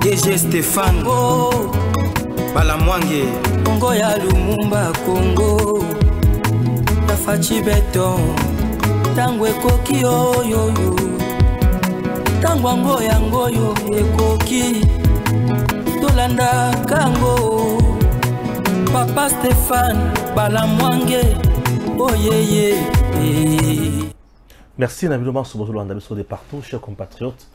DG Stéphane Balamwange Congo ya Lumumba Congo Tafachi Beton Tango ekoki oyo Tango yango yo ekoki Tolanda kango Papa Stéphane Balamwange Oyeye. Merci Nabiloma Sobozoulanda Biso de partout, chers compatriotes.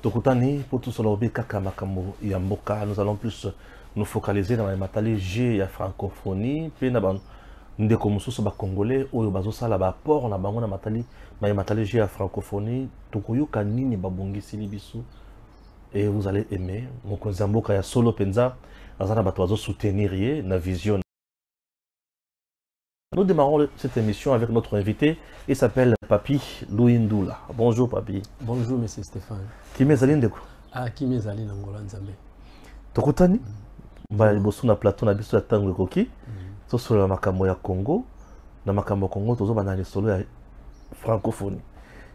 Tokutani pour tout cela Kaka Makambo Yamboka. Nous allons plus nous focaliser dans les matériels G et francophonie. Puis nous décommensons ba congolais oyo bazo sala ba port na bango na matériel G et francophonie. Tokoyo kanini babongi silibisu et vous allez aimer. Mon Zamboka ya solo penza azana bato soutenir na vision. Nous démarrons cette émission avec notre invité. Il s'appelle Papi Louindoula. Bonjour Papi. Bonjour Monsieur Stéphane. Qui m'est de quoi? Ah, qui m'est allé dans Nzambe. Tokotani? Bah, il bosse na plateau na biso ya tango koki. To solo la makambo ya Congo. Na makambo Congo tozo bana solo ya francophonie.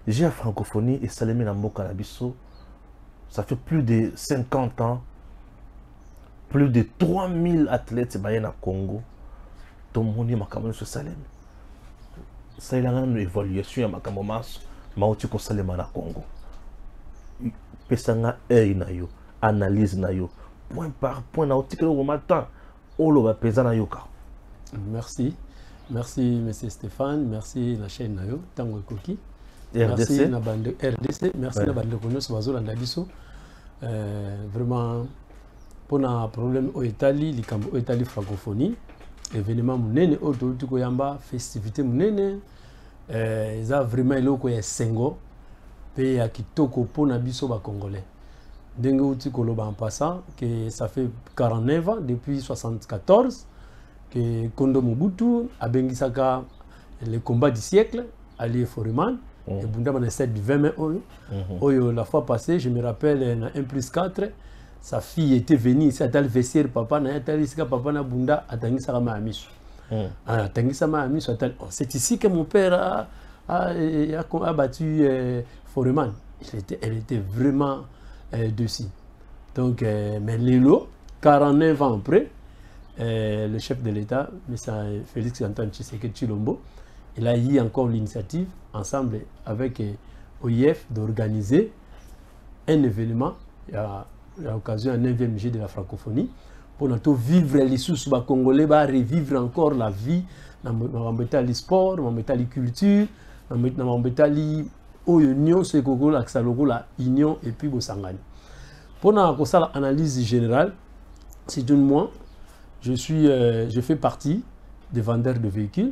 J'ai la francophonie et salemé na mboka na biso. Ça fait plus de 50 ans. Plus de 3000 athlètes baye na Congo. Tout le monde makambo sur Salem. Ça il a une évaluation à makambo mas mauti ko Salem na Congo. Pesanga na yo, analyse na yo, point par point na otikelo au matin. Olo ba pesa na yo ka. Merci. Merci Monsieur Stéphane, merci la chaîne na yo Tango Koki. RDC. Merci na bande RDC, merci na bande kono so bazolanda biso. Vraiment pour un problème au Italie, likambo au Italie francophonie. Événement munene auto tuko yamba festivité munene ils a vraiment eloko ya sengo pe ya kitoko pona biso ba congolais ndenge uti koloba en passant que ça fait 49 ans depuis 74 que Kondo Mobutu abengisaka le combat du siècle Ali Foreman et bunda na 7 du 20 mai oyo la fois passée je me rappelle na 1+4 sa fille était venue ici à le vestiaire papa na yatalisika papa na bunda atangisa kama amiso. Atangisa ma amiso c'est ici que mon père a battu Foreman. Elle était vraiment dessus. Donc mais Lelo 49 ans après le chef de l'État M. Félix Antoine Tshisekedi Tshilombo il a eu encore l'initiative ensemble avec OIF d'organiser un événement à l'occasion d'un 9e G de la francophonie pour nous vivre les sous congolais revivre encore la vie dans le sport, dans la culture, dans la union c'est la union et puis Bosangani. Pour l'analyse générale, c'est d'une moi je fais partie des vendeurs de véhicules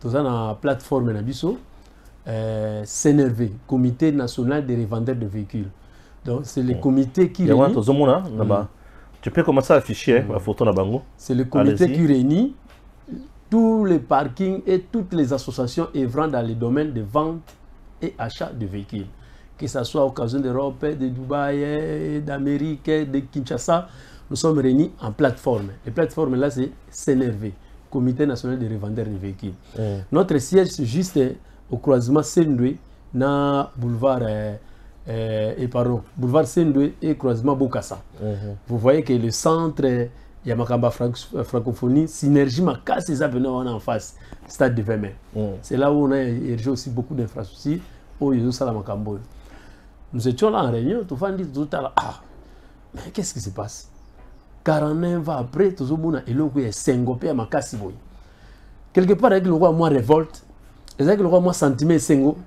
dans la plateforme Nabiso CNRV, Comité national des revendeurs de véhicules. Donc c'est le comité qui réunit. Tu peux commencer à afficher la photo. C'est le comité qui réunit tous les parkings et toutes les associations œuvrant dans les domaines de vente et achat de véhicules. Que ce soit à l'occasion d'Europe, de Dubaï, d'Amérique, de Kinshasa, nous sommes réunis en plateforme. Les plateformes là c'est CNRV, Comité national des revendeurs de véhicules. Notre siège c'est juste au croisement Sendoué, na boulevard boulevard Sendoué et croisement Bokassa. Vous voyez que le centre Yamakamba francophonie, synergie Makasi, c'est ça en face, stade de 20 mai. C'est là où on a érigé aussi beaucoup d'infrastructures. Nous étions là en réunion, tout le monde dit mais qu'est-ce qui se passe? 49 ans après, tout le monde est sengopé à Makasi. Quelque part, avec le roi, moi révolte, avec le roi, moi sentiment sengo,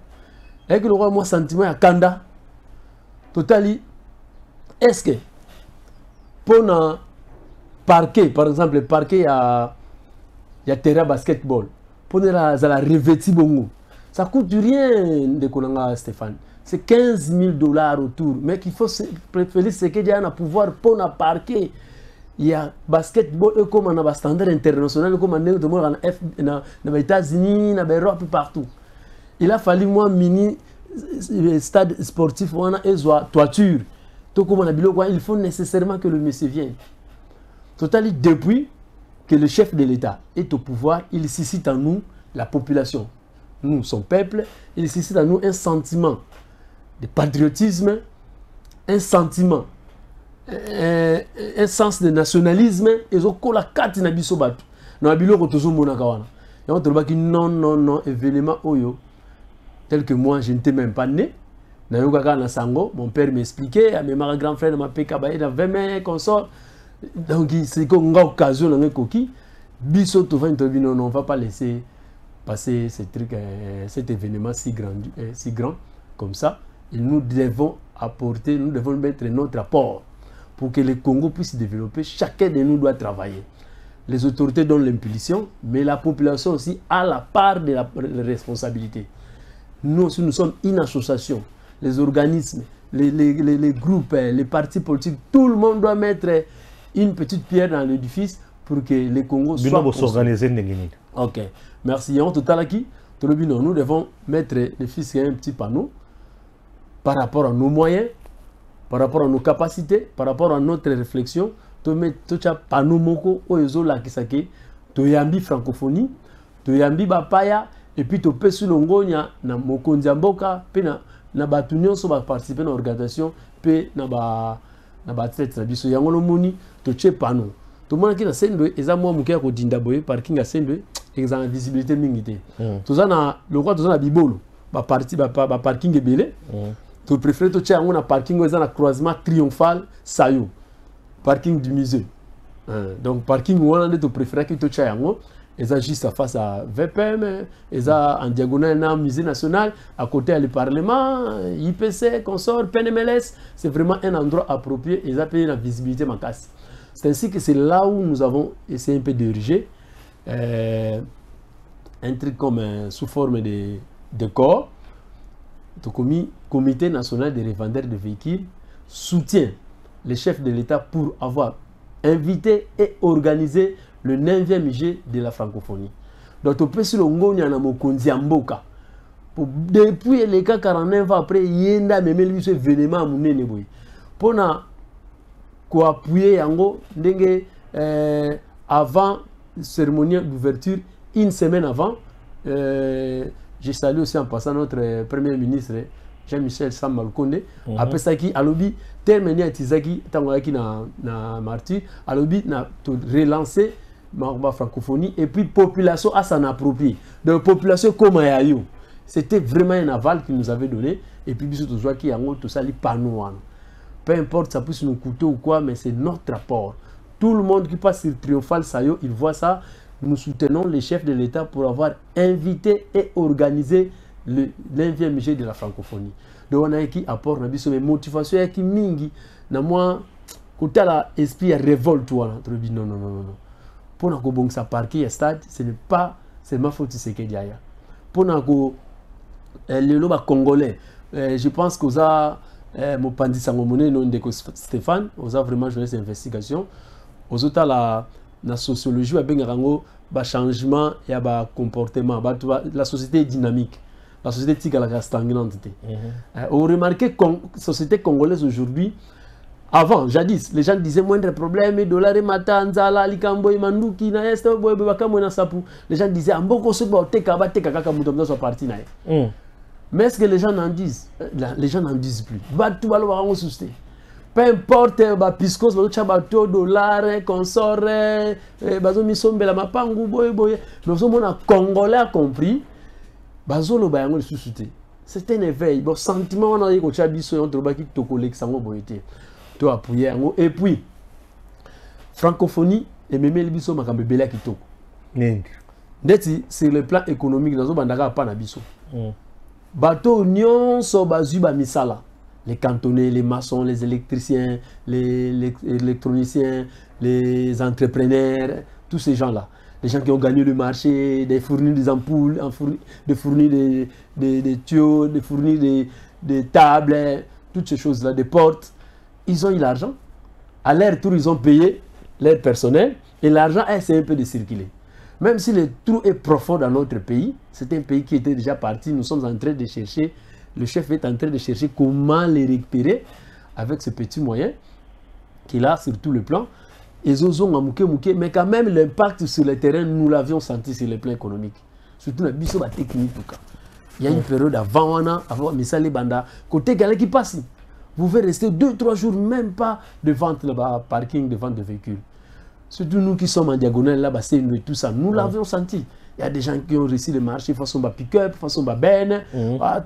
avec le roi, moi sentiment à Kanda. Totali, est-ce que pour un parquet, par exemple, le parquet, il y a terrain basketball, pour la revêtir bongo, ça coûte rien de Kolanga Stéphane. C'est 15 000 $ autour, mais qu'il faut préférer ce qu'il y a un pouvoir pour un parquet. Il y a basketball comme un standard international, comme aux États-Unis, en Europe, partout. Il a fallu moi mini stade sportif et toiture. Tout comme on a dit, il faut nécessairement que le monsieur vienne. Totalement depuis que le chef de l'État est au pouvoir, il suscite en nous la population, nous son peuple, il suscite en nous un sentiment de patriotisme, un sentiment un sens de nationalisme et zo kola kati na biso batu na biloko tozomona kawana et on trouve que non événement oyo tel que moi je n'étais même pas né na yoka na sango mon père m'expliquait à mes grands frères m'a peka ba ina 20 mai consort donc c'est qu'on a occasion na koki biso to va intervenir non on va pas laisser passer ce truc cet événement si grand comme ça et nous devons apporter, nous devons mettre notre apport pour que le Congo puisse se développer. Chacun de nous doit travailler. Les autorités donnent l'impulsion, mais la population aussi a la part de la responsabilité. Nous aussi, nous sommes une association. Les organismes, les groupes, les partis politiques, tout le monde doit mettre une petite pierre dans l'édifice pour que le Congo soit organisé. Ok, merci. En total, nous devons mettre le fils un petit panneau par rapport à nos moyens, par rapport à nos capacités, par rapport à notre réflexion, tu mets tout ça panneau moko oezo la kisake, tu yambi francophonie, tu yambi bapaya et puis tu peux sur l'ongonia na mokonzi mboka pe na batunyo so ba participer na organisation pe na ba tête na biso yangolo moni to che panneau. To mona ki na sendwe eza mo mukia ko dinda boye parking a sendwe exam visibilité mingité. To za na le roi to za na bibolo ba parking ebele. Tu préfères que tu aies un parking dans un croisement triomphal, Sayo, parking du musée. Donc, parking où on tu préfères que tu aies un et juste face à VPM, et en diagonale dans le musée national, à côté du Parlement, IPC, consort, PNMLS, c'est vraiment un endroit approprié et ça paye la visibilité ma casse. C'est ainsi que c'est là où nous avons essayé un peu d'ériger un truc comme sous forme de corps. Le comité national des revendeurs de véhicules soutient les chefs de l'État pour avoir invité et organisé le 9e IG de la francophonie. Donc, on peut se le depuis les cas 49 après, il y a un événement pour appuyer avant la cérémonie d'ouverture, une semaine avant. Je salue aussi en passant notre Premier ministre Jean-Michel Sambalkonde. Après ça, qui a lobby terminé à Tizaki, Tangwaki na Marty, a lobby na relancer ma francophonie et puis population à s'en approprier. Donc population comme Ayayo, c'était vraiment un aval qu'il nous avait donné et puis bisous tout ça qui a tout ça les panneaux. Peu importe ça puisse nous coûter ou quoi, mais c'est notre apport. Tout le monde qui passe sur Triomphal Sayo, il voit ça. Nous soutenons les chefs de l'État pour avoir invité et organisé le 9e IG de la francophonie. Donc on a qui apporte mais motivation qui mingi na moi côté la esprit révolte non. Pour na ko bon ça parquer stade, ce n'est pas seulement faute c'est que derrière. Pour na ko le loba congolais, je pense que ça mon pandi sangomone non de Stéphane, on a vraiment joué cette investigation. Aux autres la sociologie va bien un changement et un comportement. La société est dynamique. La société est stagnante. On remarque que la société congolaise aujourd'hui, avant, jadis, les gens disaient moindre problème, dollar et matanzala, likambo et manduki, na est, les gens disaient, amboko sobo teka ba teka kaka mutomdo so parti na. Mais est-ce que les gens en disent? Les gens n'en disent plus. Batu balo ba soucier. Peu importe, piscos, bateau, dollar, consort, bazo misombe la mapangu, boy. Mais on Congolais a compris, bazo lo bayango le suscité. C'est un éveil. Bon sentiment on a dit qu'on chabiso on trouve qui to collègue sango boyete. To appuyer et puis francophonie et même le biso makambe bela kitoko. Ndeti sur le plan économique nazo bandaka pa na biso. Bateau nyonso bazu ba misala. Les cantonniers, les maçons, les électriciens, les électroniciens, les entrepreneurs, tous ces gens-là. Les gens qui ont gagné le marché, de fournir des ampoules, de fournir des tuyaux, de fournir des tables, toutes ces choses-là, des portes. Ils ont eu l'argent. À leur tour, ils ont payé leur personnel et l'argent a essayé un peu de circuler. Même si le trou est profond dans notre pays, c'est un pays qui était déjà parti, nous sommes en train de chercher. Le chef est en train de chercher comment les récupérer avec ce petit moyen qu'il a sur tout le plan. Mais quand même, l'impact sur le terrain, nous l'avions senti sur le plan économique. Surtout dans la technique. Il y a une période avant, avant Missali Banda, côté Galé qui passe. vous pouvez rester 2-3 jours, même pas de vente là-bas, parking, de vente de véhicules. Surtout nous qui sommes en diagonale là-bas, c'est tout ça. Nous l'avons senti. Il y a des gens qui ont réussi le marché façon pick-up, façon ben,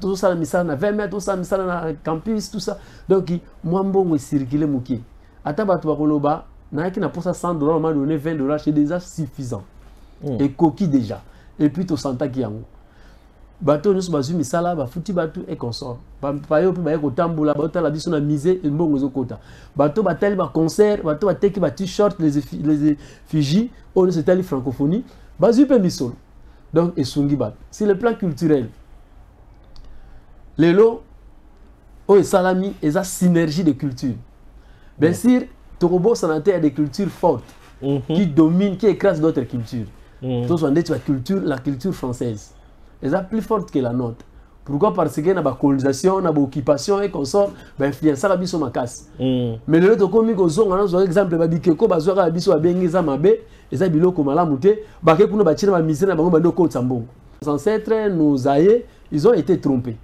tout ça, ça na 20 mètres, tout ça, ça na campus, tout ça. Donc, moi, bon, circuler mouki. Attends, tu vas koloba, na qui n'a pour ça $100, on m'a donné $20, c'est déjà suffisant. Et coquille déjà. Et puis, tu sens qu'il y a un bateau, nous sommes mis ça là, foutu bateau et consort. Payo, puis au tamboula, bateau la biso na misé, et bon aux quota. Bateau, tel concert, bateau, tel t-shirt, les effigies, on se tel francophonie. Basu pe misol. Donc, et sungibat. Sur le plan culturel, les lots, et salami, et la synergie de culture. Bien sûr, Torobo Sanaté a des cultures fortes qui dominent, qui écrasent d'autres cultures. Tous on dit la culture française. Elle est plus forte que la nôtre. Pourquoi? Parce qu'il y a une colonisation, une occupation et qu'on sort, ben influence la biso makas. Mais le autre comme qu'on zone, on a exemple babikeko bazwaka biso abengiza mabe, eza biloko malamu te, baké kuno batira ma misère na bango bando ko tsambongo. Les ancêtres, nos aïeux, ils ont été trompés.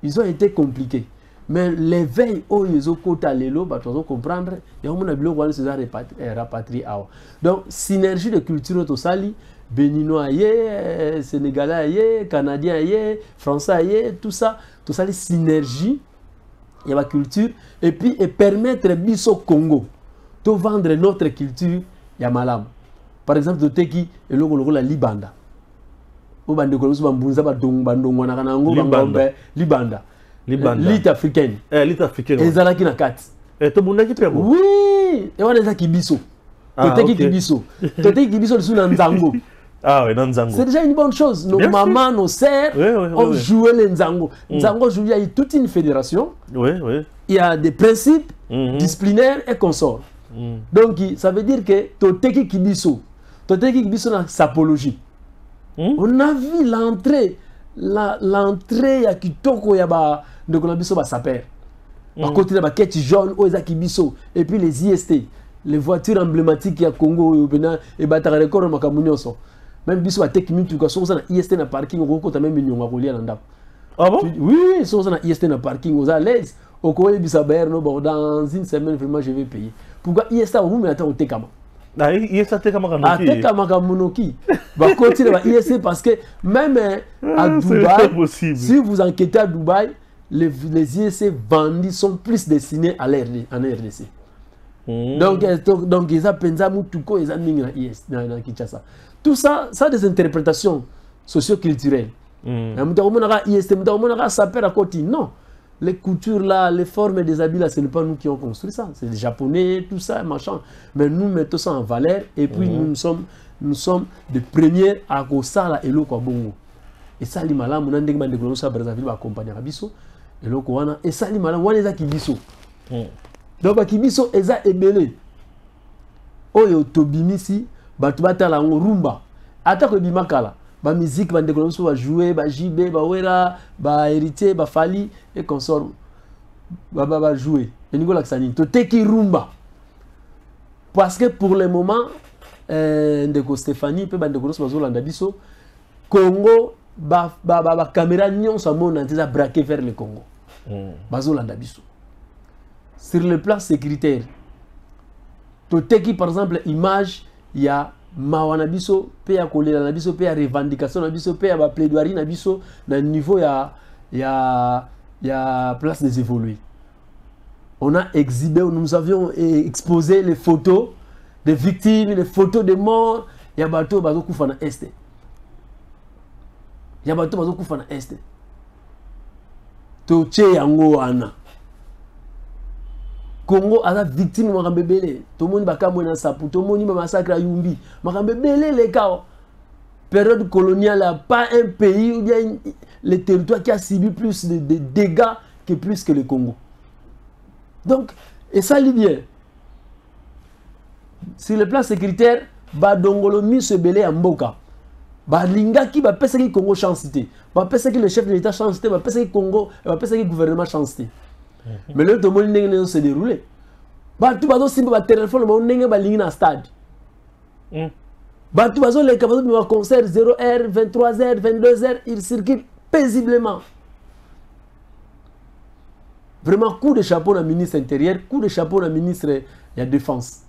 Ils ont été compliqués. Mais l'éveil au yezo kota lelo, bah tu vas comprendre, il y a un biloko qui se rapatrié. Donc synergie de culture au sali. Béninois, Sénégalais, Canadiens, Français, tout ça les synergies, il y a la culture, et puis et permettre biso Congo de vendre notre culture, il y a malam. Par exemple, de teki et le la libanda. Au bande ko so bambunza ba bandongo na kanango libanda. L'île africaine. L'île africaine. Ezalaki na kat. Et to bunda ki pego. Oui, et wana za kibiso. Toteki kibiso. Toteki kibiso sous Nzango. Ah oui, Nzango. C'est déjà une bonne chose. Nos mamans, nos sœurs ont joué les Nzango. Nzango joue, il y a toute une fédération. Il y a des principes disciplinaires et consorts. Donc, ça veut dire que Toteki Kibiso na sapologie. On a vu l'entrée à Kitoko, il y a de Konabiso ba saper. Par contre, il y a des jaunes, Kibiso, et puis les IST, les voitures emblématiques à Congo et Batara Record Makamunyoso. Même biso a tek mintu ka soza na IST na parking ko ta même nyonga ko lia na ndako. Ah bon? Oui, soza na IST na parking aux à l'aise. Au koye bisa berno bon dans une semaine vraiment je vais payer. Pourquoi IST au moment attend au tekama? Ah IST tekama ka monoki. Ah tekama ka monoki. Ba continuer ba IST parce que même à Dubaï, si vous enquêtez à Dubaï, les IST vendus sont plus destinés à l'RDC. Donc ils a penza mutuko ils a mis na IST na Kinshasa. Tout ça, ça a des interprétations socio-culturelles. Non, les coutures là, les formes des habits là, ce n'est pas nous qui avons construit ça. C'est les Japonais, tout ça, machin. Mais nous mettons ça en valeur et puis nous sommes les premiers à faire ça et l'eau bongo. Et ça, les malades, nous avons des gens qui vont accompagner Abisso. Et l'eau et ça, les malades, on les a qui biso. Donc, qui biso, ils ont ébélé. Oh, yo, tobimisi. Batu batala rumba ata ko bimakala ba musique ba ndeko ba jouer ba JB ba wera ba héritier ba fali et consort ba jouer et nicola ksani to teki rumba parce que pour le moment ndeko Stéphanie pe ba ndeko so bazolanda biso Congo ba caméra nyon sa mona nteza braquer vers le Congo bazolanda biso sur le plan sécuritaire to teki par exemple image. Il y a mawana biso, pe ya kolela na biso, pe ya revendication na biso, pe ya ba plaidoirie na biso, na niveau il y a place des évoluer. On a exhibé, nous avions exposé les photos des victimes, les photos des morts. Il y a bateau bazo kufa na este. Il y a bateau bazo kufa na este. To che yango ana. Congo a la victime de bébé. Tout le monde va camouer sapu. Tout le monde va massacrer à Yumbi. Bébé les cas. Période coloniale, pas un pays où il y a le territoire qui a subi plus de dégâts que plus que le Congo. Donc, et ça lit bien. Sur le plan sécuritaire, Badongolomi se belé en Mboka. Balinga qui va penser que le Congo chancité. Va penser que le chef de l'État chancité. Va penser que le Congo, va penser que le gouvernement chancité. Mais le tout le monde se déroulé. Tout le monde se téléphone, le monde est dans stade. Tout le monde est capable de concert 0h, 23h, 22h, il circule paisiblement. Vraiment, coup de chapeau à ministre intérieur, coup de chapeau à ministre de la défense.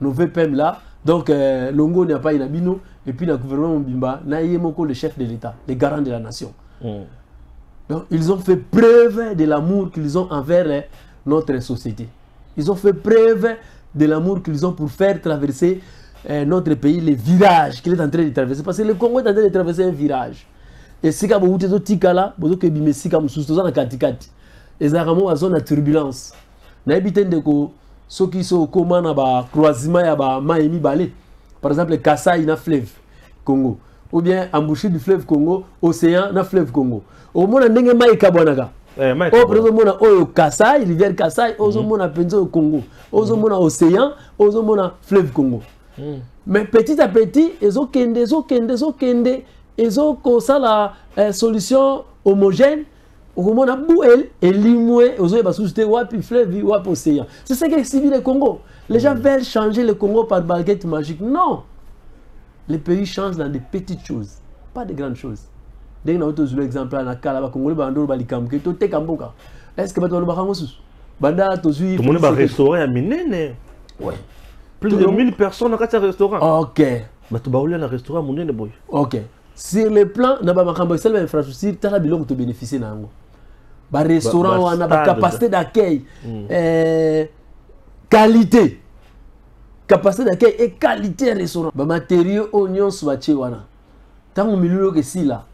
Nos VPM là, donc Longo n'a pas inabino, et puis le gouvernement Mbimba n'a pas le chef de l'État, le garant de la nation. Donc, ils ont fait preuve de l'amour qu'ils ont envers notre société. Ils ont fait preuve de l'amour qu'ils ont pour faire traverser notre pays, les virages qu'il est en train de traverser. Parce que le Congo est en train de traverser un virage. Et si vous avez des tikala, vous avez des sika mususu na katikati. Et ça vraiment à zone de turbulence. Na habité de ko ceux qui sont comment na ba croisement ya ba Maïmi Balé. Par exemple, Kassai na fleuve Congo. Ou bien embouchure du fleuve Congo, océan na fleuve Congo. Au monde ndenge mai kabonaka. Au présent mona oyo Kassai, rivière Kassai, ozo mona penzo au Congo. Ozo mona océan, ozo mona fleuve Congo. Mais petit à petit, ils ont la solution homogène. Au moment où elle limoué, ils ont suscité wapi fleuve, wapi océan. C'est ce qui est civil le Congo. Les gens veulent changer le Congo par baguette magique. Non. Les pays changent dans des petites choses, pas de grandes choses. Dès que nous avons l'exemple à Kala, Congolais, Bandoro, Balikam, qui est Kamboka. Est-ce que vous avez Banda, tout le monde va restaurer à Minene. Ouais. Plus de 1000 personnes dans un restaurant. Ok. Mais tu vas aller dans un restaurant, mon nez, boy. Ok. Sur le plan, na ba makambo sel infrastructure, tu as biloko to bénéficier na ngo. Ba restaurant on a ba capacité d'accueil, qualité. Capacité d'accueil et qualité restaurant. Ba matériaux oignons soache wana. Tango milieu que si là.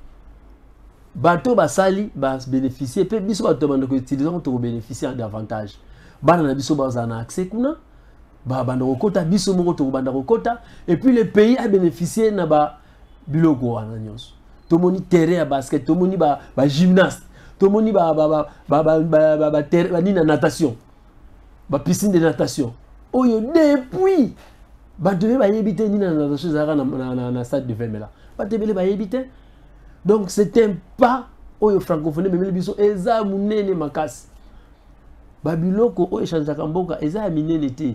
Bato ba sali ba bénéficier pe biso ba demande ko utiliser on to bénéficier davantage. Bana na biso ba za accès kuna. Ba banda kokota biso moko to banda kokota et puis le pays a bénéficié na ba biloko wana nyonso. Tomoni terrain à basket, tomoni ba gymnaste, tomoni ba nina natation. Ba piscine de natation. Oyo depuis ba devait ba yebite nina natation zara na stade de Vemela. Ba devait ba yebite. Donc c'est un pas oyo francophonie mais biso eza munene makasi. Ba biloko oyo chanjaka mboka eza minene te.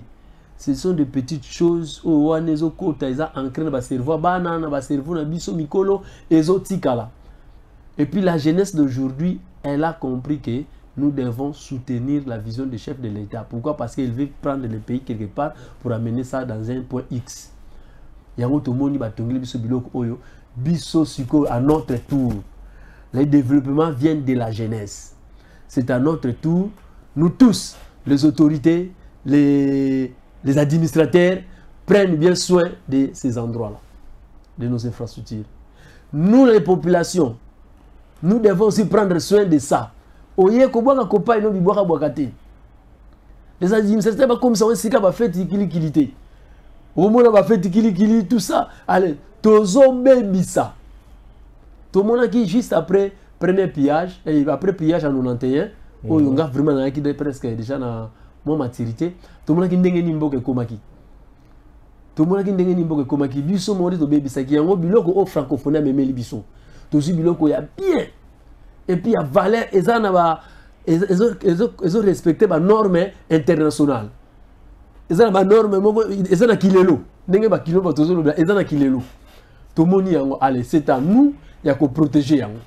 Ce sont des petites choses où on est au côté, ils ont ancré dans le cerveau, dans le cerveau, dans le mikolo, et puis la jeunesse d'aujourd'hui, elle a compris que nous devons soutenir la vision du chef de l'État. Pourquoi? Parce qu'il veut prendre le pays quelque part pour amener ça dans un point X. Yango to moni batongeli biso biloko oyo, biso siko à notre tour. Le développement vient de la jeunesse. C'est à notre tour, nous tous, les autorités, les administrateurs prennent bien soin de ces endroits-là, de nos infrastructures. Nous, les populations, nous devons aussi prendre soin de ça. Les administrateurs, comme ça, on fait tikili au monde va faire tikili tout ça. Allez, tozo baby ça. Tout le monde qui juste après premier pillage, et après pillage en 91, où on a vraiment qui presque déjà dans mon maturité. Tout le monde qui ndenge nimbo ke komaki. Tout le monde qui ndenge nimbo ke komaki. Biso mori to baby ça qui en biloko au francophonie memeli biso. To si biloko ya bien. Et puis ya valeur ezana ba ezo respecter ba norme internationale. Ezana ba norme moko ezana kilelo. Ndenge ba kilo ba tozo lo ezana kilelo. To moni yango allez, c'est à nous ya ko protéger yango.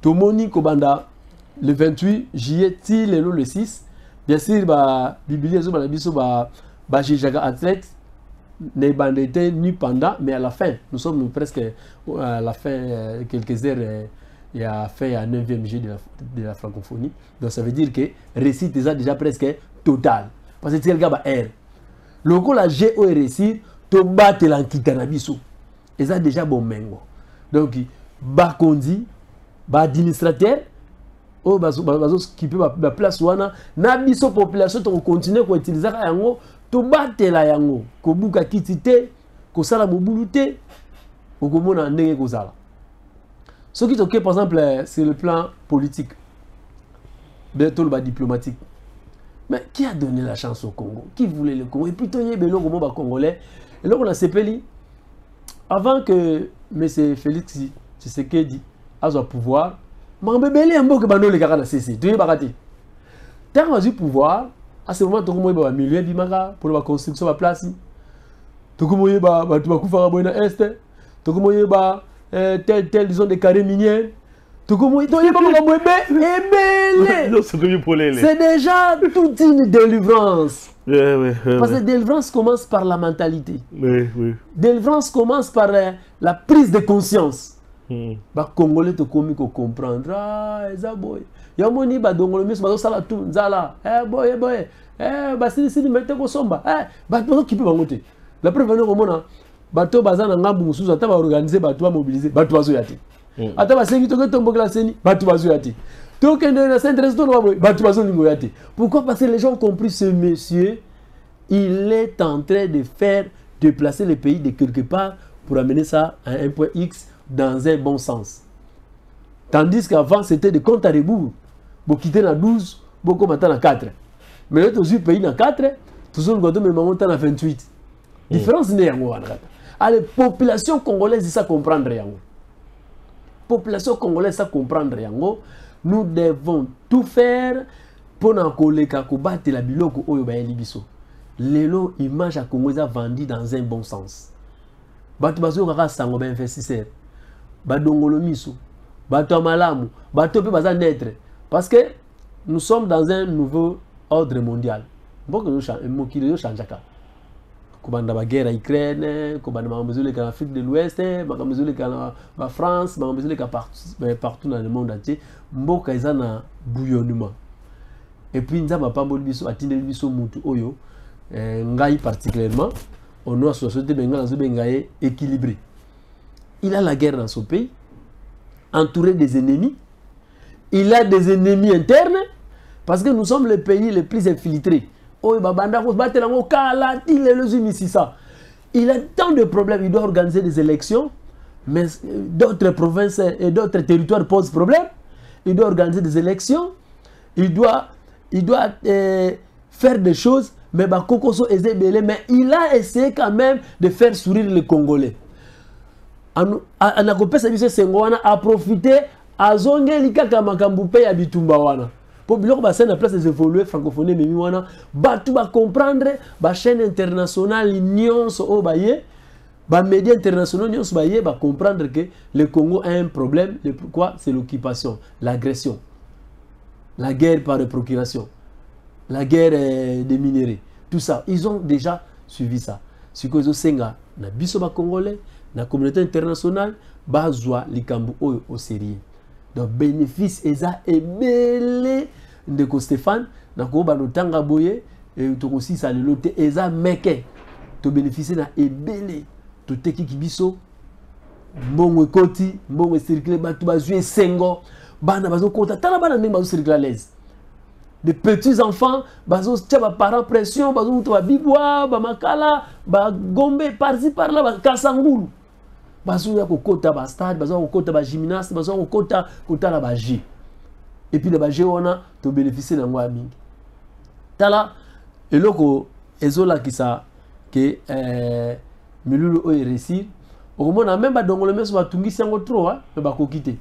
To moni ko banda le 28 juillet ti lelo le 6. Bien sûr, la Bible est athlète, n'est bandité ni pendant, mais à la fin, nous sommes presque à la fin, quelques heures, il y a fait un 9e G de la francophonie. Donc ça veut dire que le récit est déjà presque total. Parce que c'est le gars R. Le coup, la G ou récit, tu bats l'anti-cannabiso. Et ça déjà bon mengo. Donc, bas condi, bas administrateur, oh qui peut la place wana na biso population to continuer ko utiliser yango to batela yango ko buka kitite ko sala mobulute ko komona ndenge ko sala ce qui toke par exemple sur le plan politique bientôt le diplomatique mais qui a donné la chance au Congo, qui voulait le Congo et puis toye belo comme ba congolais et là on a sepeli avant que monsieur Félix Tshisekedi a son pouvoir. Mais bébé, un peu que bano les gars na cessé. Tu es barati. Tant qu'on a eu pouvoir, à ce moment, tu as un milieu bimaka pour la construction de la place. Tu as tu vas faire un est. Tu as tel disons des carrés miniers. C'est déjà toute une délivrance. Parce que délivrance commence par la mentalité. Délivrance commence par la prise de conscience. Ba Congolais te commis qu'on comprendre. Ah, ça boy. Ya moni ba dongolo mis ba sala tout nzala. Boy. Ba si mette ko somba. Ba to ki pe bangote. La preuve no komona bato bazana ngambu mususu ata ba organiser bato ba mobiliser bato bazo yati. Ata ba sengi to ke tombo classeni bato bazo yati. To ke na s'intéresse to no bato bazo lingo yati. Pourquoi? Parce que les gens ont compris ce monsieur, il est en train de faire déplacer le pays de quelque part pour amener ça à un point X dans un bon sens. Tandis qu'avant c'était de compte à rebours. Vous quittez dans 12, beaucoup maintenant dans 4. Mais là, tous les pays dans 4, tous les gens maintenant dans 28. Différence n'est rien. La population congolaise, ça comprendre rien. Population congolaise, ça comprendre rien. Nous devons tout faire pour combattre la biloko oyo ba elibiso. Lelo image à Congo est vendue dans un bon sens. Bato bazo kaka sango ba investisseur. Badongolo miso. Bato malamu. Bato pe baza naître. Parce que nous sommes dans un nouveau ordre mondial. Mboko yo change. Kobanda ba guerre en Ukraine, kobanda ba mesure en Afrique de l'Ouest, ba mesure en France, ba mesure partout dans le monde entier. Mboka ezana bouillonnement. Et puis nzamba pamboli biso atindeli biso mutu oyo ngai particulièrement on a société bengaye équilibré. Il a la guerre dans son pays, entouré des ennemis. Il a des ennemis internes parce que nous sommes le pays le plus infiltré. Il a tant de problèmes, il doit organiser des élections, mais d'autres provinces et d'autres territoires posent problème. Il doit organiser des élections, il doit faire des choses, mais il a essayé quand même de faire sourire les Congolais. A profité à Zongeli kaka makambu pe ya bitumba wana. Pour biloko ba na place des évoluer francophonie memi wana ba tout ba comprendre ba chaîne internationale nyonso o baye ba médias internationaux nyonso baye ba comprendre que le Congo a un problème. Pourquoi? C'est l'occupation, l'agression, la guerre par procuration, la guerre des minéraux, tout ça. Ils ont déjà suivi ça. Ce que senga na biso ba Congolais, na communauté internationale ba zwa likambu oyo au sérieux. Donc bénéfice eza ebele ndeko Stéphane na ko ba notanga boye et to aussi ça le lote eza meke to bénéficier na ebele to teki kibiso mbongo ekoti mbongo circuler ba to ba jouer sengo bana bazo kota tala bana ndenge bazo circuler à l'aise. De petits enfants bazo tia ba parents pression bazo to ba bibwa ba makala ba gombe par-ci par-là ba kasangulu. Bazo ya kokota ba stade, bazo kokota ba gymnaste, bazo kokota kotala ba J. Et puis le ba J wana to bénéficier na ngwa mingi. Tala eloko ezola kisa ke milulu o réussir. Au moins même ba dongolo meso ba tungisi yango trop mais ba kokite.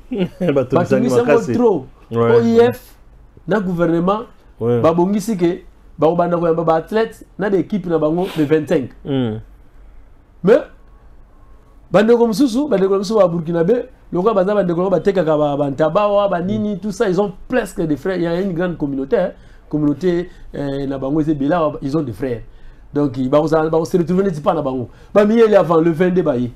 Ba tungisi yango trop. OIF na gouvernement ba bongisi ke ba obanda ko ba athlète na d'équipe na bango de 25. Mais bandeko mususu ba Burkinabé, loko baza bandeko ba tekaka ba ntabawa ba nini tout ça, ils ont presque des frères, il y a une grande communauté communauté na bango ils ont des frères. Donc ils vont se retrouver n'est pas na bango. Ba mieli avant le 22 baye.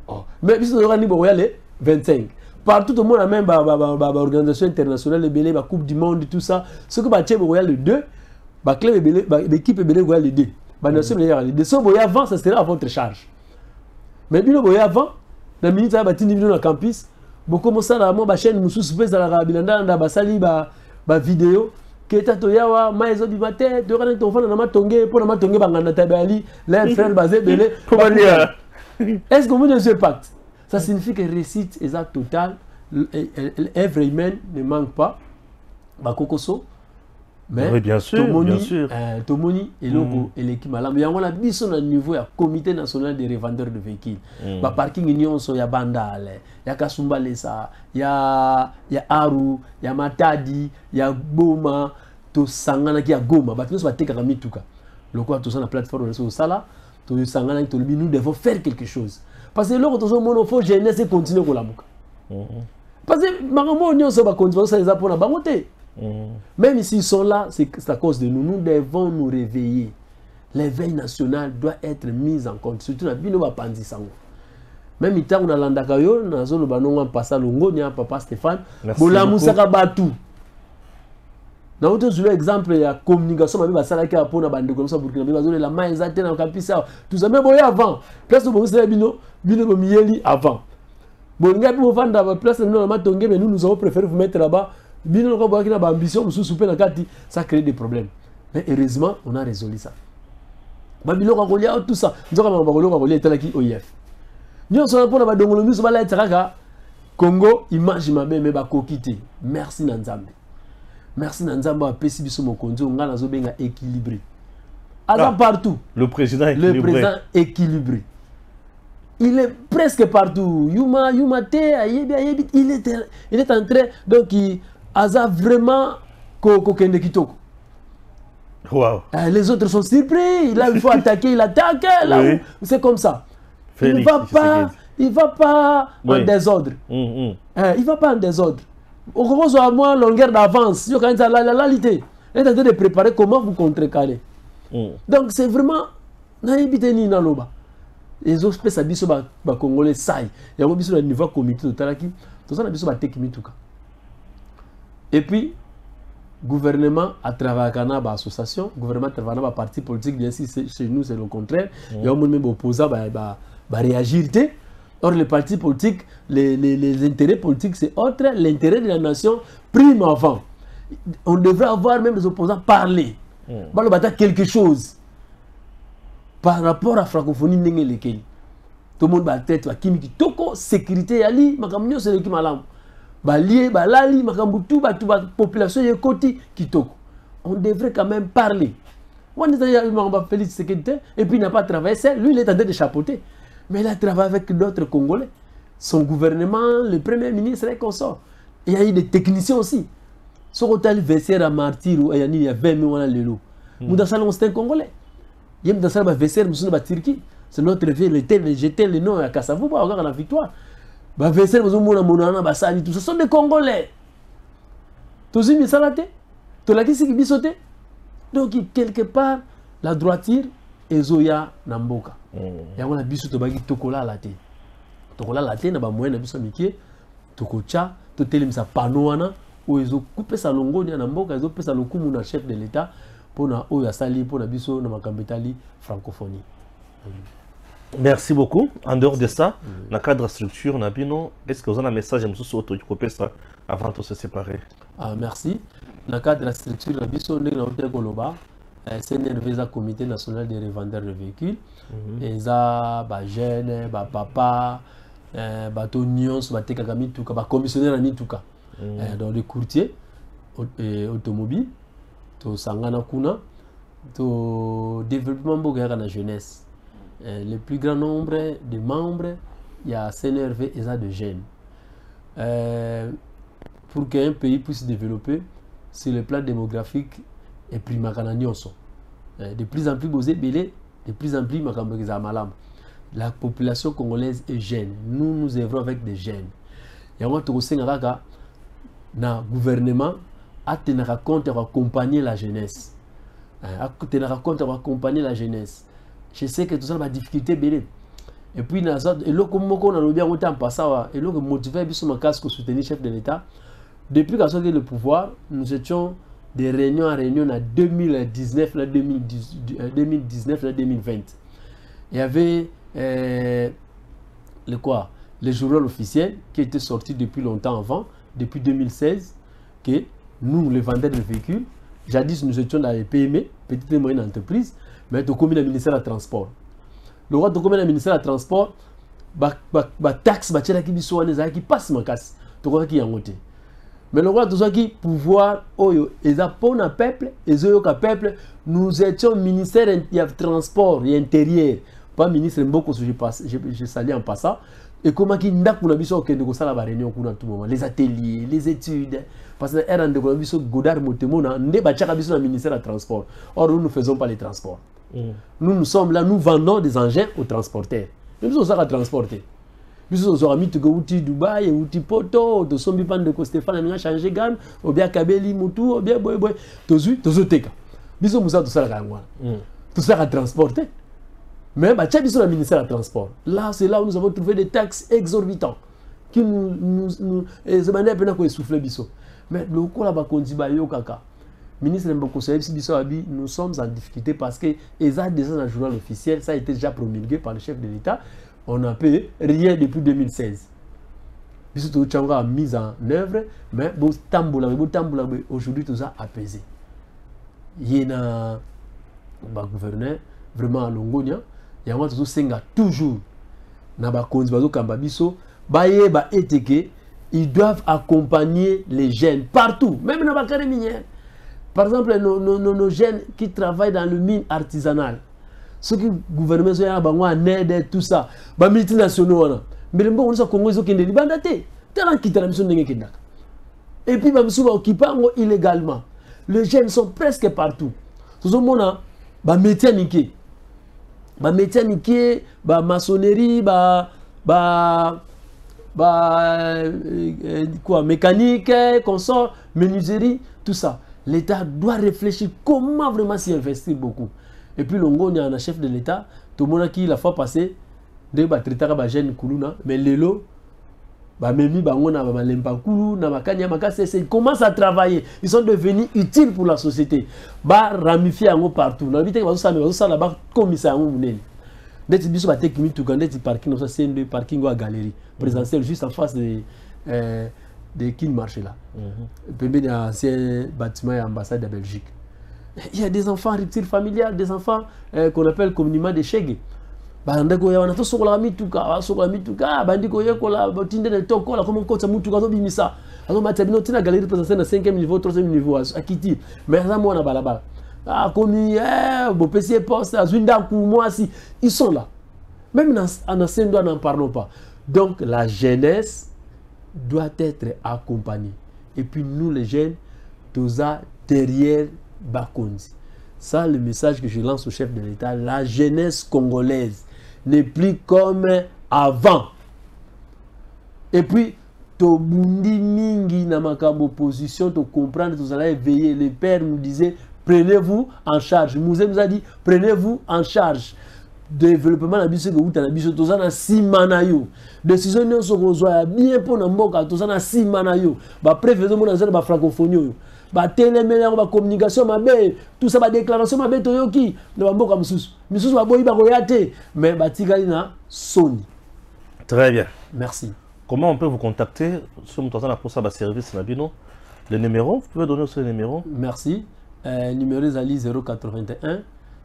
Oh, mais biso zo ni bo yale 25. Partout au monde même ba organisation internationale belé ba coupe du monde tout ça, ce que ba tché bo yale le 2, ba club belé ba équipe belé go yale le 2. Ba nation yale le 2. So bo avant ça sera à votre charge. Mais bino boya avant na minute ya batindi bino na campus boko mosala mo ba chaîne mususu pesa la rabilanda nda basali ba vidéo keta to yawa maezo bi maté to kana to fana na matonge pour na matonge banganda tabali les frères basé belé. Est-ce que vous ne ce pacte? Ça signifie que réussite exact total, l'œuvre humaine ne manque pas. Ba kokoso. Mais oui, bien sûr, bien sûr. Tomoni et logo et l'équipe malam. Il y a un abysse au niveau du comité national des revendeurs de véhicules. Ba parking union so ya Bandale, ya Kasumba Lesa, ya Aru, ya Matadi, ya Goma, to sangana ki ya Goma. Ba tous ba teka kamituka. Loko to sana plateforme so sala, to sangana to nous devons faire quelque chose. Parce que loko to so mono faut jeunesse continuer ko lamuka. Parce que makambo nyonso ba continuer ça les a pour na bangote. Même s'ils sont là, c'est à cause de nous. Nous devons nous réveiller. L'éveil national doit être mis en compte. Surtout na bino ba pandi sango. Même itango na landaka yo na zolo banonga passa longo nya papa Stéphane. Bola musaka batu. Na autre sur exemple ya communication mabe basala ki apona bande comme ça Burkina Faso bazole la main exacte na kapisa. Tout ça même boya avant. Place bo musala bino bo mieli avant. Bon nga bi vendre ba place non na tongue mais nous avons préféré vous mettre là-bas. Bino ko boya ki na ba ambition sous souper na kati ça crée des problèmes. Mais heureusement on a résolu ça. Ba bilo ko kolia tout ça. Nzoka ba ko kolia etalaki OIF. Nous sommes pour la dongolo miso bala etraka Congo image mabe me ba kokité. Merci Nanzambe. Merci Nanzambe a pesi biso mokonzi nga nazo benga équilibré. Aza partout. Le président équilibré. Le président équilibré. Il est presque partout. Yuma te il est en train donc il aza vraiment kokende kitoko. Wow. Les autres sont surpris, là il faut attaquer, il attaque là oui. C'est comme ça. Il va pas en désordre. Il va pas en désordre. Au commence à moins longueur d'avance. Il est en train de préparer comment vous contrecarrer. Donc c'est vraiment naïbiteni na loba. Les autres espèces abisso ba congolais sai. Il y a un biso niveau comité de talaki. Tout ça na biso ba tekimi tuka. Et puis gouvernement à travers Canada association, gouvernement à travers ba parti politique bien si chez nous c'est le contraire. Il y a un même opposant ba réagir. Or, les partis politiques, les intérêts politiques, c'est autre. L'intérêt de la nation prime avant. On devrait avoir même les opposants parler. Quelque chose. Par rapport à la francophonie, tout le monde va être qui toko sécurité ali makamnyo c'est l'équipe malam. Balié balali makambutu ba population yekoti kitoko. On devrait quand même parler. On va Félix sécurité et puis il n'a pas travaillé seul, lui il est en train de chapeauter. Mais il a travaillé avec d'autres Congolais. Son gouvernement, le premier ministre et consort. Il y a eu des techniciens aussi. Ce hôtel Vessière à Martyr, il y a 20 millions de l'eau. Moudassalon, c'est un Congolais. Il y a Moudassalon Vessière, Moussouna Turquie. C'est notre ville, j'étais le nom à Kassavou, on regarde la victoire. Vessière, Moussouna Monana, Bassani, tout ce sont des Congolais. Tous les Missalate, tout la qui bisoté. Donc, quelque part, la droiture est Zoya Namboka. Il y a un bisu tobagi tokola la te. Tokola la te na ba moyen na biso mikie. Tokocha, to telemisa panoana o ezo couper sa longo na mboka ezo pesa lokumu na chef de l'état pour na o ya sali pour na biso na makambetali francophonie. Merci beaucoup. En dehors de ça, dans le cadre de structure, est-ce que vous avez un message avant de se séparer? Merci. Dans le cadre de la structure, nous avons un comité national des revendeurs de véhicules. Et ça, jeunes, papa, commissionnaire dans les courtiers automobiles, Sangana Kuna, développement de la jeunesse. Le plus grand nombre de membres, il y a CNRV et ça de jeunes. Pour qu'un pays puisse se développer, sur le plan démographique et primacananioso. De plus en plus de plus en plus la population congolaise est jeune. Nous œuvrons avec des jeunes. Et on va le gouvernement à tenir compte et accompagner la jeunesse. Accompagner la jeunesse. Je sais que tout ça va difficulté belé. Et puis et là comme on a bien en passant et là motiver biso makasco soutenir le chef de l'État. Depuis qu'on a sorti le pouvoir, nous étions des réunions en réunion en 2019 là 2019 là 2020. Il y avait le journal officiel qui était sorti depuis longtemps avant, depuis 2016, que nous les vendeurs de véhicules, jadis nous étions dans les PME, petites et moyennes entreprises. Mais tu commis le ministère du Transport. Le roi de commis le ministère du Transport, taxe qui passe ma casse. Tu vois qui est en côté. Mais le roi de qui pouvoir, ils ont un peuple, ils ont un peuple. Nous étions ministère du Transport et Intérieur. Pas ministre beaucoup, je salue en passant. Et comment qui n'a pas la réunion tout moment, les ateliers, les études. Parce que nous Godard Motemona, nous avons un ministère du Transport. Or, nous ne faisons pas les transports. Nous sommes là, nous vendons des engins aux transporteurs. Nous sommes ça à transporter. biso zo ami tuko uti Dubaï uti poto to sombi pan de ko Stéphane nga changer gamme ou bien kabeli mutu ou bien boy tozu teka biso musa to sala kangwa tout ça à transporter mais bah tiens biso le ministère du transport là c'est là où nous avons trouvé des taxes exorbitants qui nous et manière pena ko essouffler biso mais le ko la ba kondi ba yo kaka ministre Mboko Soyebi biso abi nous sommes en difficulté parce que déjà dans le journal officiel ça a été déjà promulgué par le chef de l'État. On n'a payé rien depuis 2016. Biso to a mis en œuvre, mais aujourd'hui tout ça apaisé. Il y a un gouverneur vraiment à Longonia, il y a un senga toujours na ba konzi bazo kamba biso baye ba eteke, ils doivent accompagner les jeunes partout, même dans la carrière minière. Par exemple, nos jeunes qui travaillent dans le mine artisanal. Ceux qui gouvernement sont en aide tout ça ba multinationaux mais le bon on Congo ils ont qui bandate tellement quitter la mission n'engé kidnap et puis ba misuba occupé illégalement les jeunes sont presque partout tout le monde ba métier niqué ba maçonnerie quoi mécanique consort menuiserie tout ça l'État doit réfléchir comment vraiment s'y investir beaucoup. Et puis, Longo, il y a un chef de l'État, tout le monde qui, la fois passée, de traiter les jeunes Koulouna, mais l'élo, ils commencent à travailler. Ils sont devenus utiles pour la société. Ils ramifiés partout. Parking à galerie présentiel juste en face de qui marche là. Il y a un ancien bâtiment à l'ambassade de Belgique. Il y a des enfants en rupture familiale, des enfants qu'on appelle communément des chègues. Bandeko ya wanato sokola mituka bandiko yekola botinde ne tokola comme ko tsamutuka zo bimisa azo matabino tina galerie présenter na 5e niveau 3e niveau akiti mais ça moi na balabala comme bo PC poste azwinda ku moi si ils sont là même en Sendo n'en parlons pas. Donc la jeunesse doit être accompagnée et puis nous les jeunes toza derrière Bakondi. Ça, le message que je lance au chef de l'État, la jeunesse congolaise n'est plus comme avant. Et puis, to bundi mingi na makambo opposition, to comprendre, tout ça, éveiller. Le père nous disait, prenez-vous en charge. Mouzé nous a dit, prenez-vous en charge. Développement na biso que uta na biso toza na simana yo décision nyonso kozwa bien pour na mboka toza na simana yo ba préfet mo na zela ba francophonie yo ba télémélé ba communication mabe tout ça ba déclaration mabe toyoki na ba mboka misusu ba boyi ba koyate mais ba tikali na soni. Très bien, merci. Comment on peut vous contacter sur mon pour ça ba service na bino le numéro vous pouvez donner aussi le numéro. Merci. Numéro Zali 081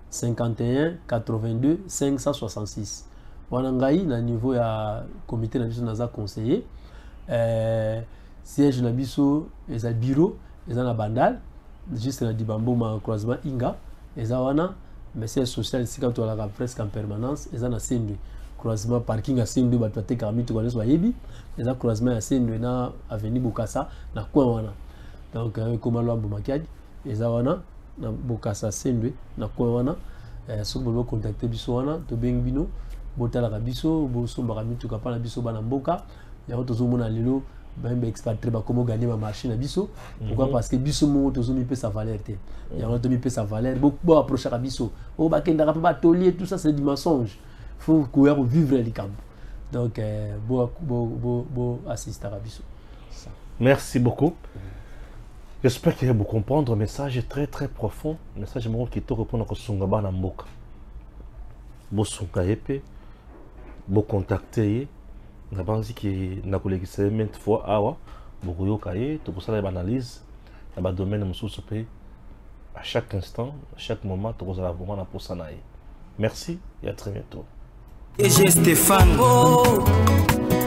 51 82 566. Wanangai na niveau ya comité na biso naza conseiller siège na biso eza bureau eza na bandal juste na dibambo ma croisement inga eza wana message social sika to la presque en permanence eza na Sendwe croisement parking à Sendwe ba tote karmi to koneso yebi eza croisement ya Sendwe na avenue Bokassa na coin wana donc comme Lwambo Makiadi eza wana na Bokassa Sendwe na coin wana so bo contacter biso wana to bengbino botala ka biso bo somba ka mitu ka pana biso bana mboka ya to zo mona lelo ba mbe expatrié ba comment gagner ma marché na biso pourquoi parce que biso mo to zo mi pe sa valeur te ya to mi pe sa valeur bo approcher ka biso o ba kenda ka ba tolier tout ça c'est du mensonge faut courir vivre les camps donc bo assister à biso. Merci beaucoup. J'espère que vous comprendre un message très très profond, un message qui te répond à Sungaba Namboka. Vous sungayepe, vous contactez, vous avez dit que na collègue c'est maintes fois awa, vous yokaye, tout pour ça les analyse, dans le domaine de à chaque instant, à chaque moment, tout vous allez vraiment pour ça. Merci et à très bientôt. Et j'ai Stéphane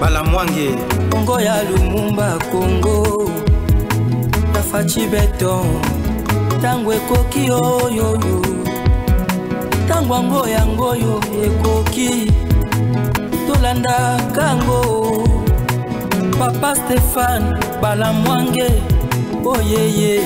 Balamwange, Congo ya Lumumba Congo. Fachi beton tango ekoki oyo tango ngoyo ekoki tolanda kango Papa Stéphane Balamwange oyeye